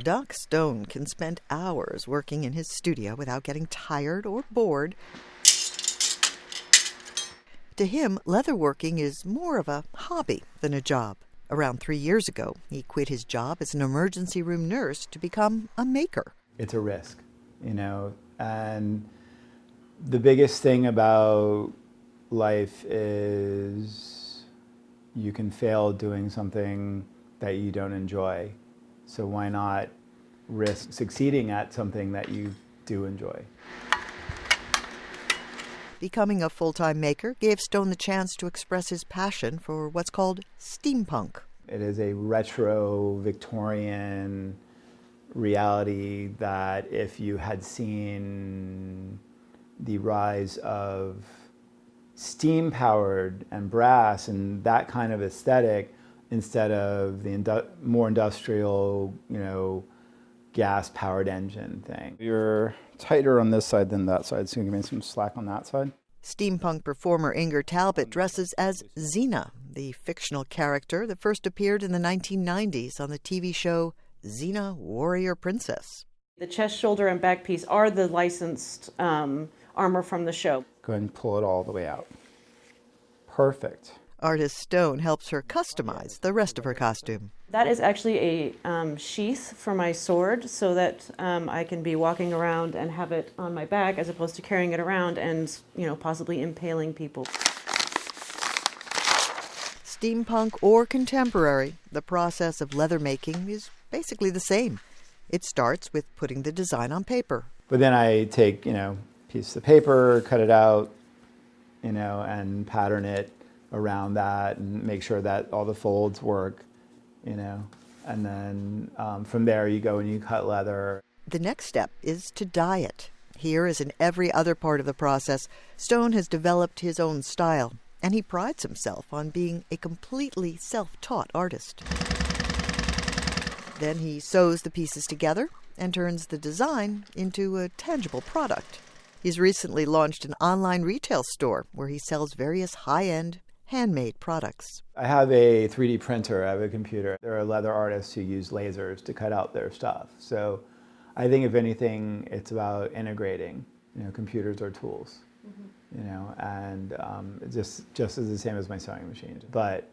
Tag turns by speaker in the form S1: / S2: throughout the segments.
S1: Doc Stone can spend hours working in his studio without getting tired or bored. To him, leatherworking is more of a hobby than a job. Around 3 years ago, he quit his job as an emergency room nurse to become a maker.
S2: It's a risk, and the biggest thing about life is you can fail doing something that you don't enjoy. So why not risk succeeding at something that you do enjoy?
S1: Becoming a full-time maker gave Stone the chance to express his passion for what's called steampunk.
S2: It is a retro Victorian reality that if you had seen the rise of steam-powered and brass and that kind of aesthetic instead of the more industrial, gas-powered engine thing. You're tighter on this side than that side, so you can make some slack on that side.
S1: Steampunk performer Inger Talbot dresses as Xena, the fictional character that first appeared in the 1990s on the TV show Xena Warrior Princess.
S3: The chest, shoulder, and back piece are the licensed armor from the show.
S2: Go ahead and pull it all the way out. Perfect.
S1: Artist Stone helps her customize the rest of her costume.
S3: That is actually a sheath for my sword so that I can be walking around and have it on my back as opposed to carrying it around and, possibly impaling people.
S1: Steampunk or contemporary, the process of leather making is basically the same. It starts with putting the design on paper.
S2: But then I take, piece of paper, cut it out, and pattern it around that and make sure that all the folds work, and then from there you go and you cut leather.
S1: The next step is to dye it. Here, as in every other part of the process, Stone has developed his own style, and he prides himself on being a completely self-taught artist. Then he sews the pieces together and turns the design into a tangible product. He's recently launched an online retail store where he sells various high-end, handmade products.
S2: I have a 3D printer, I have a computer. There are leather artists who use lasers to cut out their stuff. So I think if anything, it's about integrating. Computers are tools, and just as the same as my sewing machine. But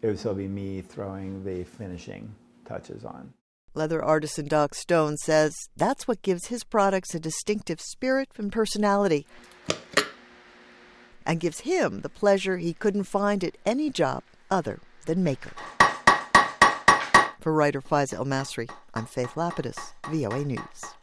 S2: it would still be me throwing the finishing touches on.
S1: Leather artisan Doc Stone says that's what gives his products a distinctive spirit and personality, and gives him the pleasure he couldn't find at any job other than maker. For writer Faiza Elmasry, I'm Faith Lapidus, VOA News.